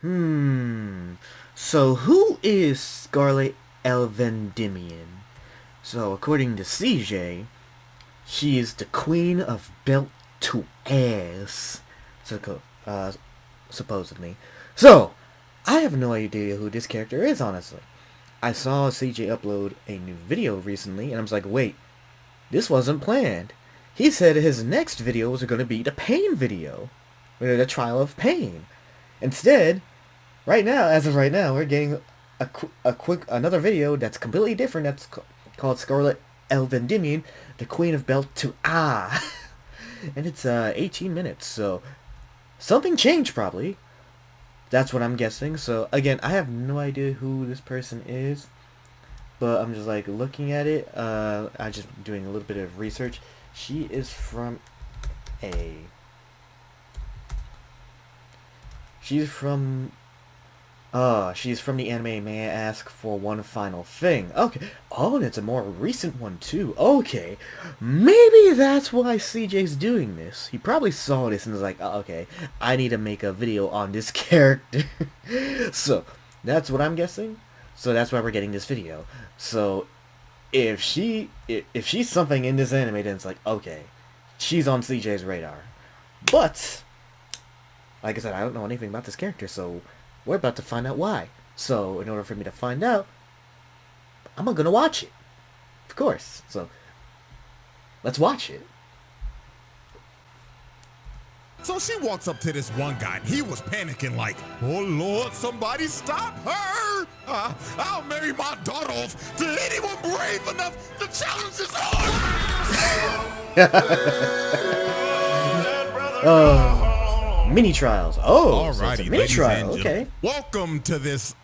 So who is Scarlet Vandimion? So according to CJ, she is the queen of belt to ass. Supposedly. So, I have no idea who this character is, honestly. I saw CJ upload a new video recently, and I was like, wait, this wasn't planned. He said his next video was going to be the pain video. The trial of pain. Instead, as of right now, we're getting another video that's completely different. That's called Scarlet Vandimion, the Queen of Belt to Ah, and it's 18 minutes. So something changed probably. That's what I'm guessing. So again, I have no idea who this person is, but I'm just like looking at it. I'm just doing a little bit of research. She is from She's from the anime May I Ask for One Final Thing. Okay. Oh, and it's a more recent one, too. Okay. Maybe that's why CJ's doing this. He probably saw this and was like, oh, okay, I need to make a video on this character. So, that's what I'm guessing. So that's why we're getting this video. So, if she's something in this anime, then it's like, okay, she's on CJ's radar. But, like I said, I don't know anything about this character, so we're about to find out why. So, in order for me to find out, I'm gonna watch it. Of course. So, let's watch it. So she walks up to this one guy, and he was panicking like, oh Lord, somebody stop her! I'll marry my daughter off to anyone brave enough to challenge this Mini trials. Oh, alrighty, so it's a mini trial. Okay. Welcome to this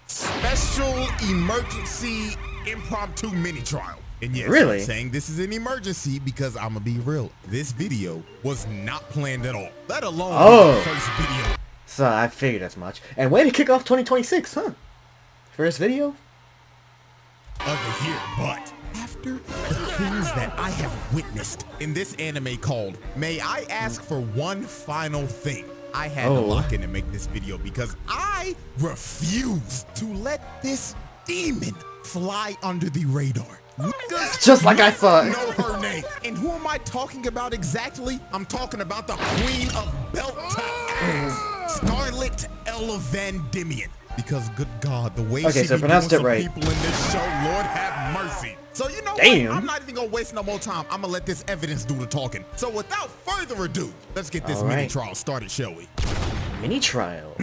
special emergency impromptu mini trial. And yes, really? I'm saying this is an emergency because I'm gonna be real. This video was not planned at all, let alone the first video. So I figured as much. And way to kick off 2026, huh? First video of the year, but after the things that I have witnessed in this anime called May I Ask for One Final Thing, I had to lock in and make this video because I refuse to let this demon fly under the radar. Just like I thought. Know her name. And who am I talking about exactly? I'm talking about the Queen of Belt to Ass, Scarlet Vandimion. Because good God, the way she so be pronounced doing it some right. people in this show, Lord have mercy. So you know Damn. what? I'm not even gonna waste no more time. I'm gonna let this evidence do the talking. So without further ado, let's get this mini trial started, shall we? Mini trial.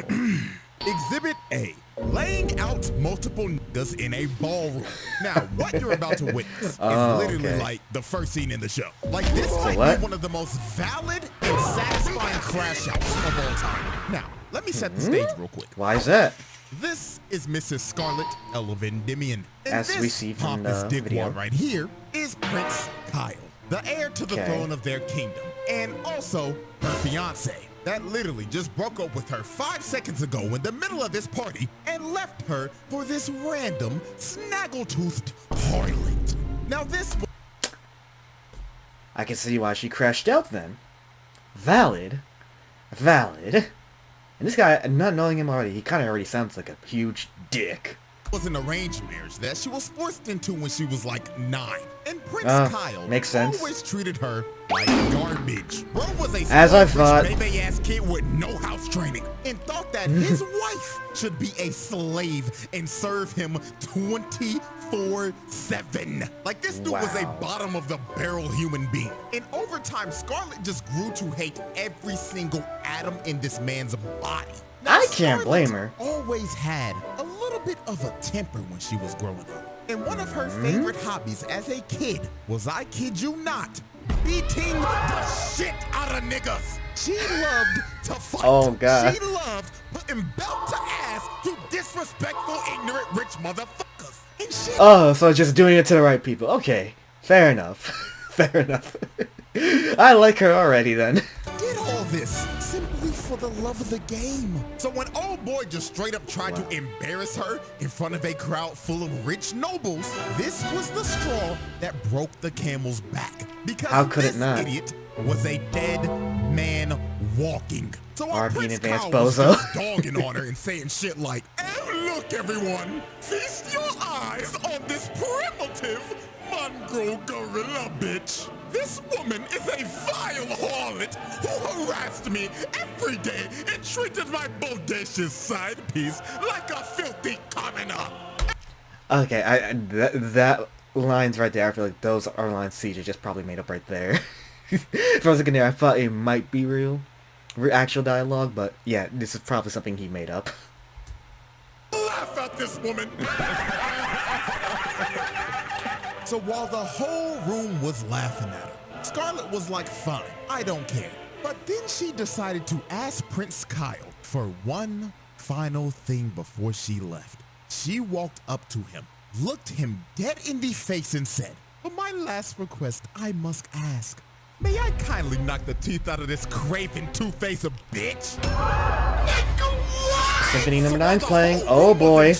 Exhibit A. Laying out multiple niggas in a ballroom. Now, what you're about to witness is literally like the first scene in the show. Like, this might be one of the most valid and satisfying crash outs of all time. Now, let me set the stage real quick. Why is that? This is Mrs. Scarlet Vandimion. And as this we see from the video right here is Prince Kyle, the heir to the throne of their kingdom, and also her fiance that literally just broke up with her 5 seconds ago in the middle of this party and left her for this random snaggle-toothed harlot. Now this... I can see why she crashed out then. Valid. And this guy, not knowing him already, he kind of already sounds like a huge dick. Was an arranged marriage that she was forced into when she was like 9. And Prince Kyle always treated her like garbage. Bro was a baby-ass kid with no house training and thought that his wife should be a slave and serve him 24/7. Like this dude was a bottom of the barrel human being. And over time, Scarlet just grew to hate every single atom in this man's body. Now, I can't blame her. Always had a little bit of a temper when she was growing up. And one of her favorite hobbies as a kid was, I kid you not, beating the shit out of niggas. She loved to fight. Oh, God. She loved putting belt to ass to disrespectful, ignorant, rich motherfuckers. And she so just doing it to the right people. Okay, fair enough. Fair enough. I like her already then. Did all this simply for the love of the game. So when old boy just straight up tried to embarrass her in front of a crowd full of rich nobles, this was the straw that broke the camel's back. Because how could this it not? Idiot was a dead man walking. So our RP in Prince advance, Kyle was bozo. just dogging on her and saying shit like, "And look, everyone, feast your eyes on this primitive mongrel gorilla bitch. This woman is a vile harlot who harassed me every day and treated my bodacious side piece like a filthy commoner." Okay, that lines right there, I feel like those are lines CJ just probably made up right there. For a second there, I thought it might be real actual dialogue, but yeah, this is probably something he made up. Laugh at this woman. So while the whole room was laughing at her, Scarlet was like, "Fine, I don't care." But then she decided to ask Prince Kyle for one final thing before she left. She walked up to him, looked him dead in the face and said, "For my last request, I must ask, may I kindly knock the teeth out of this craven two-faced bitch?" Symphony number 9's playing. Oh boy.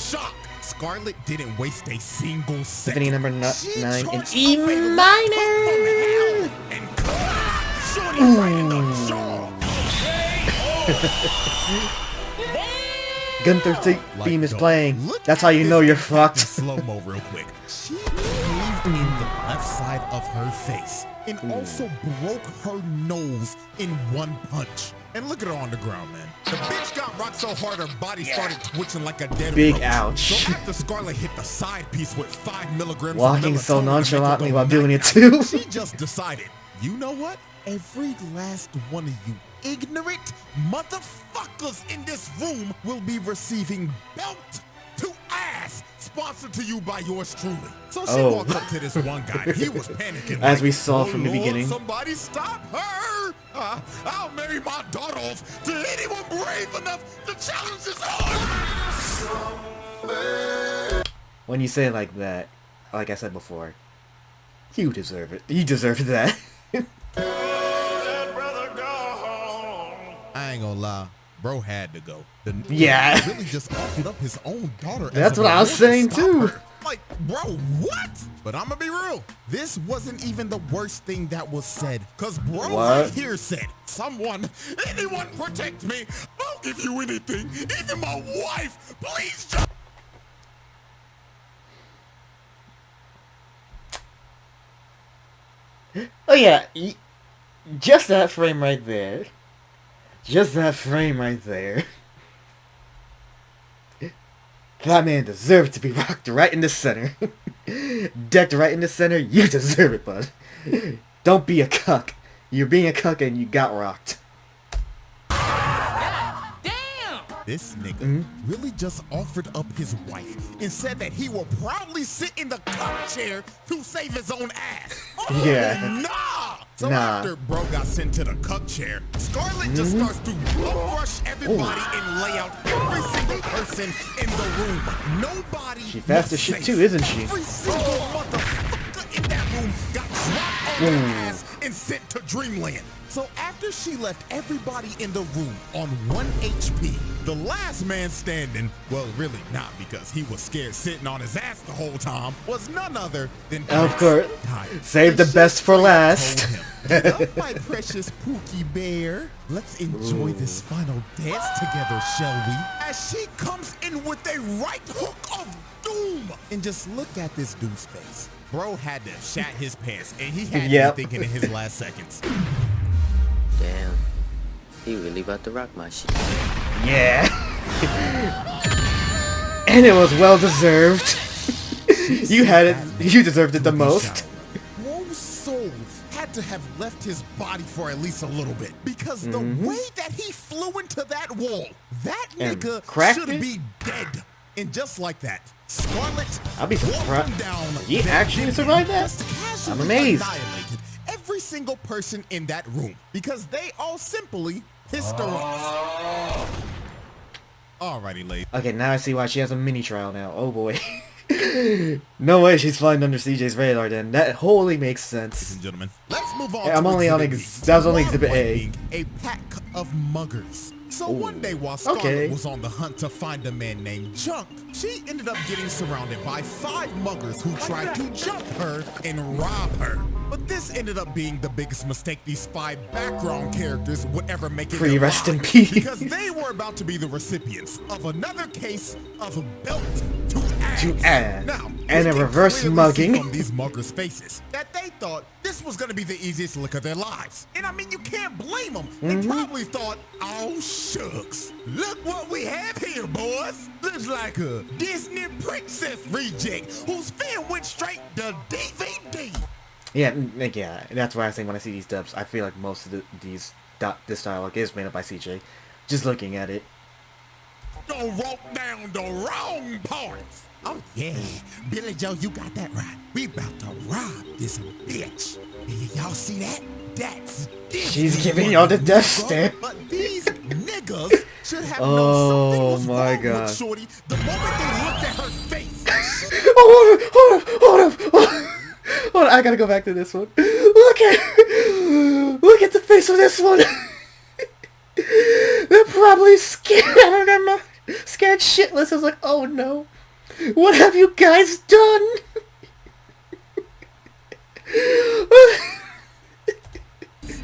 Scarlet didn't waste a single second. Symphony number 9 in She E charged up a minor. and shorty right in the jaw. Gunther theme is playing. Look That's how at you this know you're in fucked. slow-mo real quick. She caved in the left side of her face and also broke her nose in one punch. And look at her on the ground, man. The bitch got rocked so hard her body started twitching like a dead Big roach. ouch. So after Scarlet hit the side piece with 5 milligrams Walking of so melatonin to nonchalantly make her while go doing it night-night, too. she just decided, you know what? Every last one of you ignorant motherfuckers in this room will be receiving belt to ass, sponsored to you by yours truly. So she walked up to this one guy. And he was panicking. As like, we saw "Oh, from the Lord, beginning. somebody stop her! I'll marry my daughter off to anyone brave enough to challenge this order." When you say it like that, like I said before, you deserve it. You deserve that. I ain't gonna lie, bro had to go. The Yeah. really just offered up his own daughter. That's as a what I was reward to saying, stop too. her. Like, bro, what? But I'ma be real. This wasn't even the worst thing that was said. Cause bro right here said, anyone protect me. I'll give you anything. Even my wife. Please just. Oh yeah, just that frame right there. Just that frame right there. That man deserved to be rocked right in the center. Decked right in the center, you deserve it, bud. Don't be a cuck. You're being a cuck and you got rocked. This nigga really just offered up his wife and said that he will proudly sit in the cup chair to save his own ass. Oh, Yeah. Nah. So Nah. after bro got sent to the cup chair, Scarlet just starts to rush everybody and lay out every single person in the room. Nobody. She fast as shit too, isn't she? Every single motherfucker in that room got dropped on their ass and sent to Dreamland. So after she left everybody in the room on 1 HP, the last man standing, well, really not because he was scared sitting on his ass the whole time, was none other than Of course. Kyle. Save the And she best for straight last. told him, "Get up, my precious Pookie Bear. Let's enjoy this final dance together, shall we?" As she comes in with a right hook of doom. And just look at this dude's face. Bro had to have shat his pants, and he had Yep. to be thinking in his last seconds. Damn, he really about to rock my shit. Yeah. And it was well deserved. You had it. You deserved it the most. Bro's soul had to have left his body for at least a little bit because the way that he flew into that wall, that And nigga cracked should it? be dead. And just like that, Scarlet I'll be walked surprised. him down. He actually survived that? Just casually I'm amazed. annihilated every single person in that room because they all simply pissed her off. Alrighty, ladies. Okay, now I see why she has a mini trial now. Oh boy. No way she's flying under CJ's radar then. That wholly makes Ladies sense. and gentlemen, let's move on. Hey, I'm to only on Exhibit B. that was only One Exhibit A. being a pack of muggers. So one day while Scarlet Okay. was on the hunt to find a man named Junk, she ended up getting surrounded by 5 muggers who tried to jump her and rob her. But this ended up being the biggest mistake these 5 background characters would ever make in their Rest in lives, peace. because they were about to be the recipients of another case of belt to ass. To ass. Now, And we a can reverse clearly mugging. see from these muggers' faces that they thought this was gonna be the easiest lick of their lives. And I mean, you can't blame them. They probably thought, oh shucks, look what we have here, boys. Looks like a Disney princess reject whose film went straight to DVD. Yeah, yeah, that's why I say when I see these dubs, I feel like most of this dialogue is made up by CJ. Just looking at it. Don't walk down the wrong parts. Oh yeah, Billy Joe, you got that right. We about to rob this bitch. Y'all see that? That's She's Disney giving y'all the money, death nigga. stare. But these niggas should have known something was my wrong God. with Shorty the moment they looked at her face. Oh, hold on, I gotta go back to this one. Look at the face of this one. They're probably scared out of their mind, scared shitless. I was like, oh no, what have you guys done?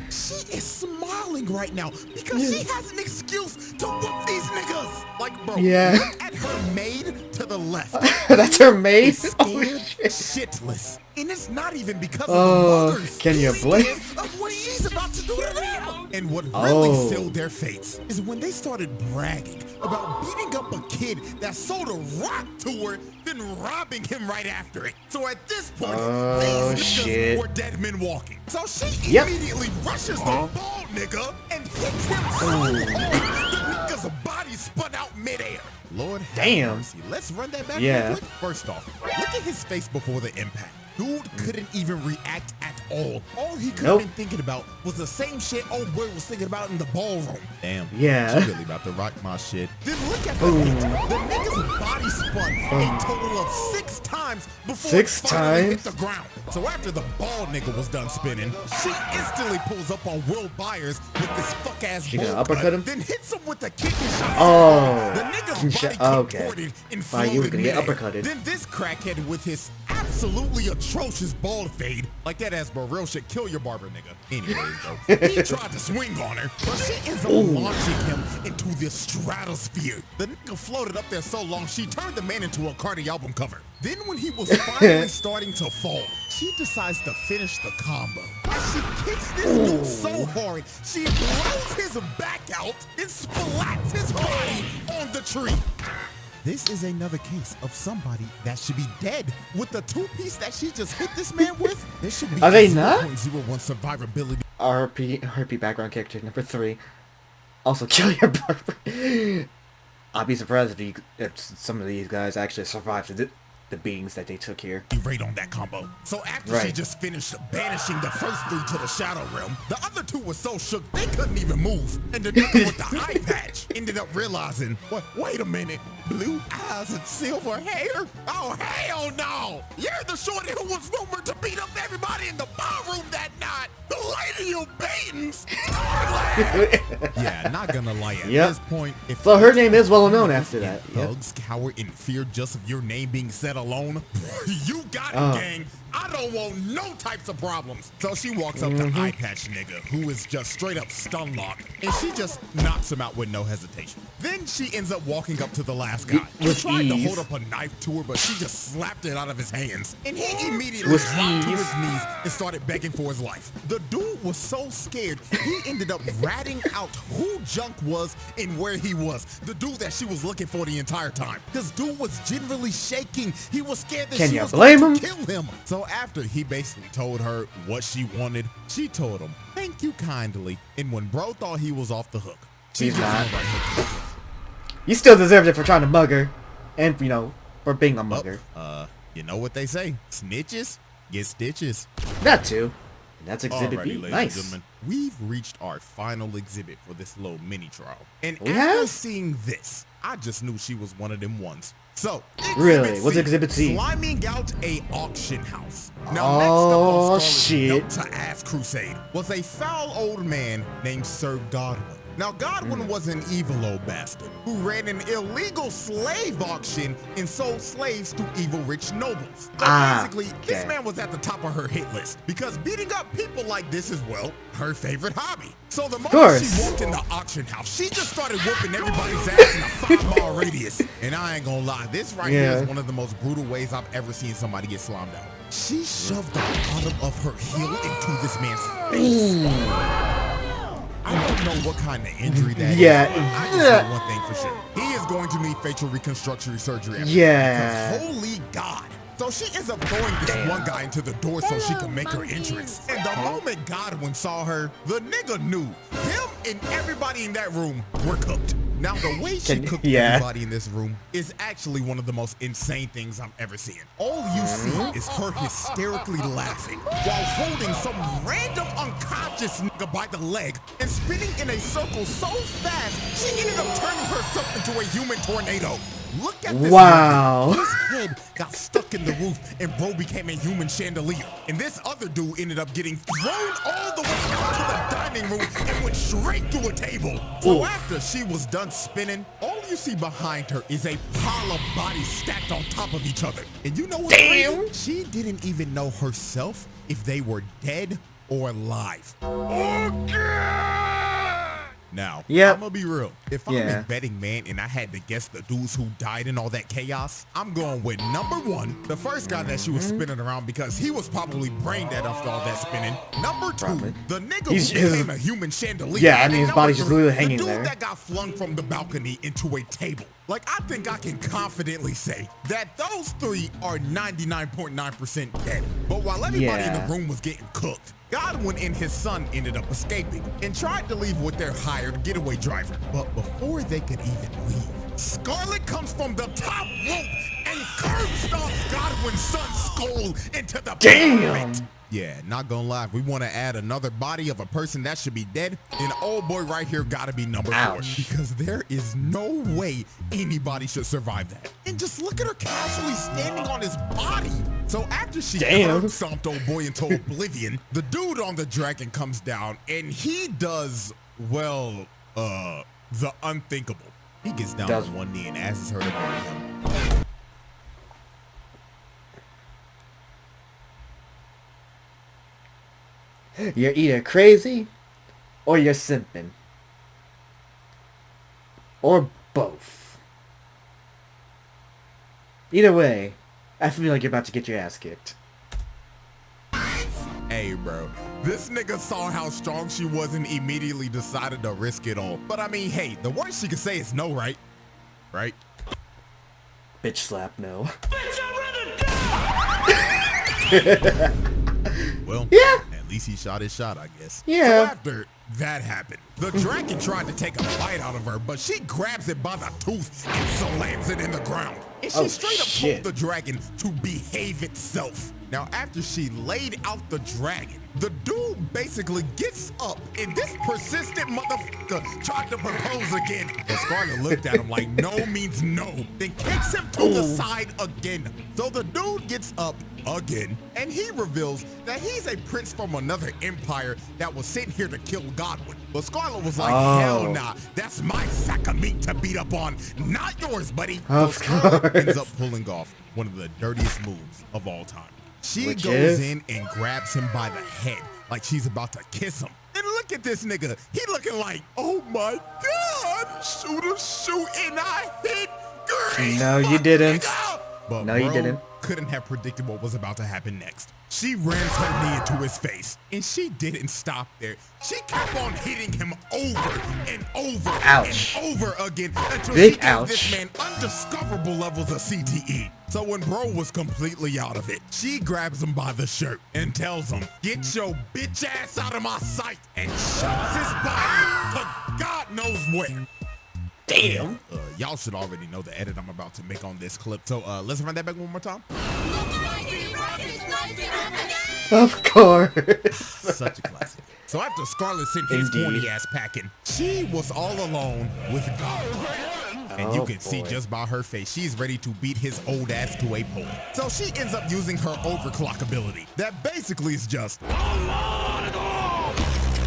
She is smiling right now because she has an excuse to whoop these niggas. Like, bro, Yeah. look at her maid to the left. That's her maid. Is Oh scared shit. shitless. And it's not even because Oh, of the muggers. can you It's blame- because of what she's about to do to them. And what really Oh. sealed their fates is when they started bragging about beating up a kid that sold a rock to her, then robbing him right after it. So at this point, Oh, these niggas shit. were dead men walking. So she Yep. immediately rushes the bald nigga and hits him so hard the nigga's body spun out midair. Lord have Damn. mercy. Let's run that back Yeah. real quick. First off, look at his face before the impact. Dude couldn't even react at all. All he could Nope. have been thinking about was the same shit old boy was thinking about in the ballroom. Damn. Yeah. She really about to rock my shit. Then look at the hit. The nigga's body spun a total of 6 times before 6 it finally hit times? the ground. So after the bald nigga was done spinning, she instantly pulls up on Will Byers with this fuck ass She gonna bull uppercut butt, him? then hits him with the kicking shot. Oh. The nigga's body Okay. contorted and Fine, you was floated gonna get midair. uppercutted. Then this crackhead with his absolutely atrocious bald fade, like that ass real shit kill your barber nigga. Anyways though, he tried to swing on her, but she ends up launching him into the stratosphere. The nigga floated up there so long she turned the man into a Cardi album cover. Then when he was finally starting to fall, she decides to finish the combo. She kicks this dude so hard, she blows his back out and splats his body on the tree. This is another case of somebody that should be dead. With the 2-piece that she just hit this man with, there should be Are they a not? 0.01 survivability. RP background character number 3. Also kill your barber. I'll be surprised if some of these guys actually survived the beatings that they took here. Rate on that combo. So after she Right. just finished banishing the first 3 to the Shadow Realm, the other 2 were so shook they couldn't even move. And the nigga with the eye patch ended up realizing, wait a minute, blue eyes and silver hair? Oh hell no! You're the shorty who was rumored to beat up everybody in the ballroom that night! The lady you beatings! Yeah, not gonna lie, at Yep. this point, if So her name is well known after that. Yep. thugs cower in fear just of your name being said alone, you got it, Oh. gang. I don't want no types of problems. So she walks up to Eye Patch nigga, who is just straight up stun locked, and she just knocks him out with no hesitation. Then she ends up walking up to the last guy. He With tried to ease. hold up a knife to her, but she just slapped it out of his hands. And he immediately With dropped to ease. his knees and started begging for his life. The dude was so scared, he ended up ratting out who Junk was and where he was. The dude that she was looking for the entire time. This dude was generally shaking. He was scared that Can she you was blame going him? to kill him. So after he basically told her what she wanted, she told him, thank you kindly. And when bro thought he was off the hook, she He's just not. went right hook to the You still deserved it for trying to mug her. And, for being a mugger. You know what they say, snitches get stitches. That too. And that's Exhibit Alrighty, B. ladies and Nice. gentlemen, we've reached our final exhibit for this little mini trial. And We after have? seeing this, I just knew she was one of them ones. So, Really? What's Exhibit C? Sliming out a auction house. Now, Oh, next up on Scarlet's shit. Belt to Ass Crusade was a foul old man named Sir Godwin. Now, Godwin was an evil old bastard who ran an illegal slave auction and sold slaves to evil rich nobles. So basically, this man was at the top of her hit list because beating up people like this is, well, her favorite hobby. So the moment she walked in the auction house, she just started whooping everybody's ass in a 5-mile radius. And I ain't gonna lie, this right here is one of the most brutal ways I've ever seen somebody get slammed out. She shoved the bottom of her heel into this man's face. I don't know what kind of injury that is. I just know one thing for sure. He is going to need facial reconstruction surgery. Because holy God. So she ends up throwing this one guy into the door so she can make her entrance. And the moment Godwin saw her, the nigga knew him and everybody in that room were cooked. Now, the way she cooked everybody in this room is actually one of the most insane things I've ever seen. All you see is her hysterically laughing while holding some random unconscious nigga by the leg and spinning in a circle so fast, she ended up turning herself into a human tornado. Look at this. Wow. His head got stuck in the roof and bro became a human chandelier. And this other dude ended up getting thrown all the way out to the dining room and went straight through a table. So after she was done spinning, all you see behind her is a pile of bodies stacked on top of each other. And you know what's crazy? She didn't even know herself if they were dead or alive. Now, I'm gonna be real. If I'm a betting man and I had to guess the dudes who died in all that chaos, I'm going with number 1, the first guy that she was spinning around because he was probably brain dead after all that spinning. Number 2, the nigga who became a human chandelier. Yeah, I mean his body's just literally hanging there. The dude that got flung from the balcony into a table. Like, I think I can confidently say that those 3 are 99.9% dead. But while everybody in the room was getting cooked, Godwin and his son ended up escaping and tried to leave with their hired getaway driver. But before they could even leave, Scarlet comes from the top rope and curb stomps Godwin's son's skull into the pavement. Yeah, not gonna lie, if we want to add another body of a person that should be dead, then old boy right here gotta be number 4. Because there is no way anybody should survive that. And just look at her casually standing on his body. So after she curb stomped old boy into oblivion, the dude on the dragon comes down and he does, well, the unthinkable. He gets down on one knee and asks her to marry him. You're either crazy or you're simping. Or both. Either way, I feel like you're about to get your ass kicked. Hey, bro. This nigga saw how strong she was and immediately decided to risk it all. But I mean, hey, the worst she could say is no, right? Right? Bitch slap, no. Bitch, I'd rather die! Well, at least he shot his shot, I guess. So after that happened, the dragon tried to take a bite out of her, but she grabs it by the tooth and slams it in the ground. And she straight up told the dragon to behave itself. Now, after she laid out the dragon, the dude basically gets up, and this persistent motherfucker tried to propose again. But Scarlet looked at him like no means no, then kicks him to the side again. So the dude gets up again, and he reveals that he's a prince from another empire that was sent here to kill Godwin. But Scarlet was like, hell nah, that's my sack of meat to beat up on, not yours, buddy. So Scarlet ends up pulling off one of the dirtiest moves of all time. She goes in and grabs him by the head like she's about to kiss him. And look at this nigga. He looking like, oh my God, shoot, and I hit great. No, you didn't. But no, you didn't. Couldn't have predicted what was about to happen next. She rams her knee into his face, and she didn't stop there. She kept on hitting him over and over and over again until she gave this man undiscoverable levels of CTE. So when bro was completely out of it, she grabs him by the shirt and tells him, get your bitch ass out of my sight, and shoves his body to God knows where. Damn. Y'all should already know the edit I'm about to make on this clip. So let's run that back one more time. Of course. Such a classic. So after Scarlet sent his horny ass packing, she was all alone with God. And you can see just by her face, she's ready to beat his old ass to a pulp. So she ends up using her overclock ability. That basically is just...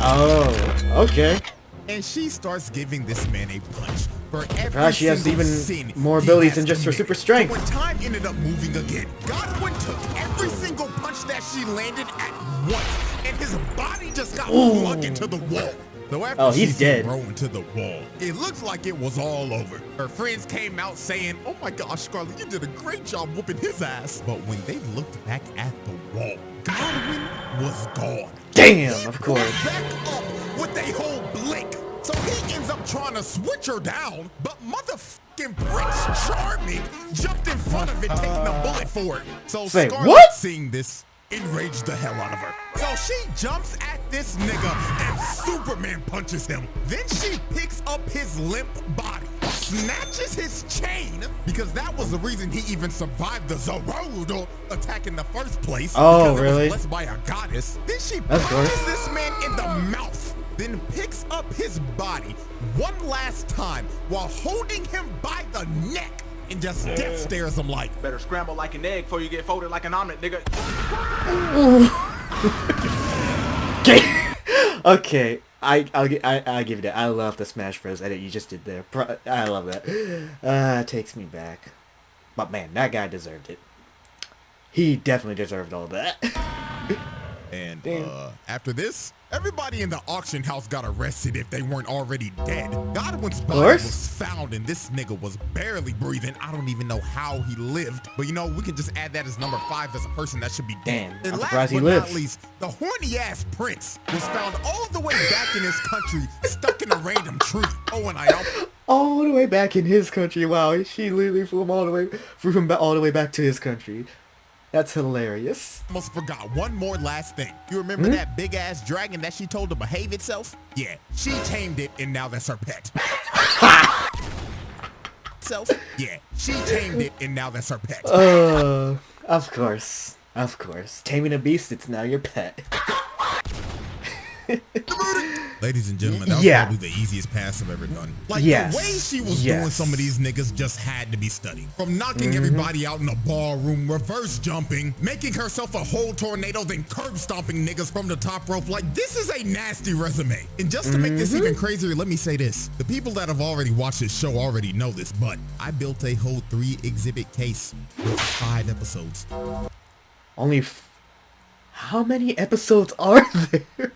Oh, okay. and she starts giving this man a punch for every Gosh, she has single even sin more he abilities has than just her committed. super strength. But when time ended up moving again, Godwin took every single punch that she landed at once, and his body just got flung into the wall. So after he's she dead. threw into the wall, it looks like it was all over. Her friends came out saying, "Oh my gosh, Scarlet, you did a great job whooping his ass." But when they looked back at the wall, Godwin was gone. Damn, of course. He back up with a whole blink. So he ends up trying to switch her down, but motherfucking Prince Charming jumped in front of it, taking a bullet for it. So Say, Scarlet, what? seeing this, enraged the hell out of her. So she jumps at this nigga and Superman punches him. Then she picks up his limp body, snatches his chain, because that was the reason he even survived the Zorodo attack in the first place. Oh, because really? It was blessed by a goddess. Then she Of course. punches this man in the mouth, then picks up his body one last time while holding him by the neck and just death stares him like, Better scramble like an egg before you get folded like an omelet, nigga. Okay, I'll give you that. I love the Smash Bros. Edit you just did there. I love that. It takes me back. But man, that guy deserved it. He definitely deserved all that. and Damn. After this, everybody in the auction house got arrested if they weren't already dead. Godwin's body course. was found and this nigga was barely breathing. I don't even know how he lived. But you know, we can just add that as number 5 as a person that should be dead. Damn, And I'm last surprised he but lived. not least, the horny ass prince was found all the way back in his country, stuck in a random tree. Oh, and I All the way back in his country. Wow, she literally flew him all the way back to his country. That's hilarious. almost forgot one more last thing. You remember that big ass dragon that she told to behave itself? Yeah, she tamed it and now that's her pet. Yeah, she tamed it and now that's her pet. Of course. Of course. Taming a beast, it's now your pet. Ladies and gentlemen, that was Yeah. probably the easiest pass I've ever done. Like, Yes. the way she was Yes. doing some of these niggas just had to be studied. From knocking everybody out in the ballroom, reverse jumping, making herself a whole tornado, then curb stomping niggas from the top rope. Like, this is a nasty resume. And just to make this even crazier, let me say this. The people that have already watched this show already know this, but I built a whole 3-exhibit case with 5 episodes. How many episodes are there?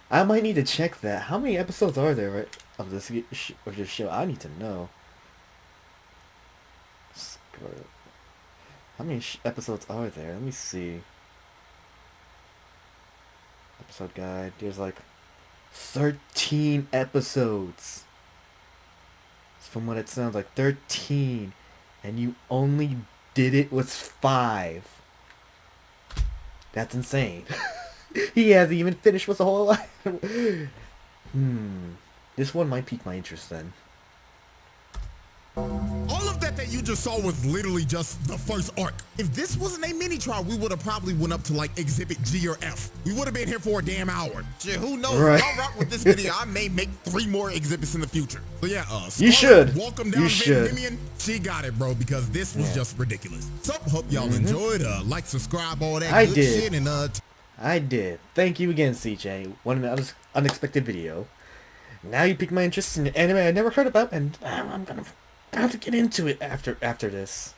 I might need to check that. How many episodes are there of this show? I need to know. Scarlet. How many episodes are there? Let me see. Episode guide. There's like 13 episodes. From what it sounds like, 13. And you only did it with 5. That's insane. He hasn't even finished with the whole life. This one might pique my interest then. All of that you just saw was literally just the first arc. If this wasn't a mini trial, we would have probably went up to like exhibit G or F. We would have been here for a damn hour. Shit, who knows? Right. Y'all rock with this video. I may make 3 more exhibits in the future. So yeah, Scarlet, You should. Welcome down You should. Vandimion. She got it, bro, because this was just ridiculous. So hope y'all enjoyed. Like, subscribe, all that I good did. shit, and I did. Thank you again, CJ. What an unexpected video. Now you piqued my interest in an anime I never heard about, and I'm gonna have to get into it after this.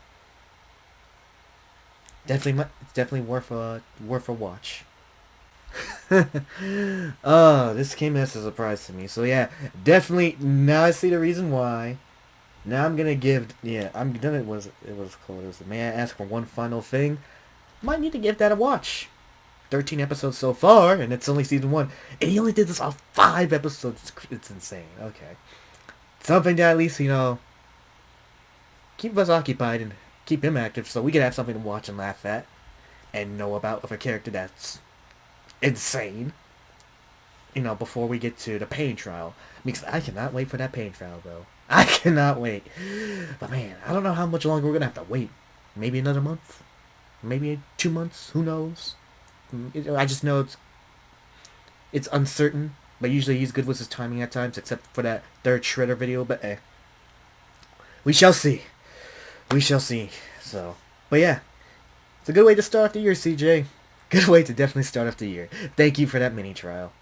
Definitely worth a watch. Oh, this came as a surprise to me. So yeah, definitely. Now I see the reason why. Now I'm gonna give. Yeah, I'm done. It was called. It was. May I ask for one final thing? Might need to give that a watch. 13 episodes so far, and it's only season 1. And he only did this off 5 episodes. It's insane. Okay. Something to at least, keep us occupied and keep him active so we can have something to watch and laugh at. And know about of a character that's insane. Before we get to the pain trial. Because I cannot wait for that pain trial, though. I cannot wait. But man, I don't know how much longer we're going to have to wait. Maybe another month? Maybe 2 months? Who knows? I just know it's uncertain, but usually he's good with his timing at times, except for that 3rd Shredder video, but we shall see. We shall see. So, but yeah, it's a good way to start off the year, CJ. Good way to definitely start off the year. Thank you for that mini trial.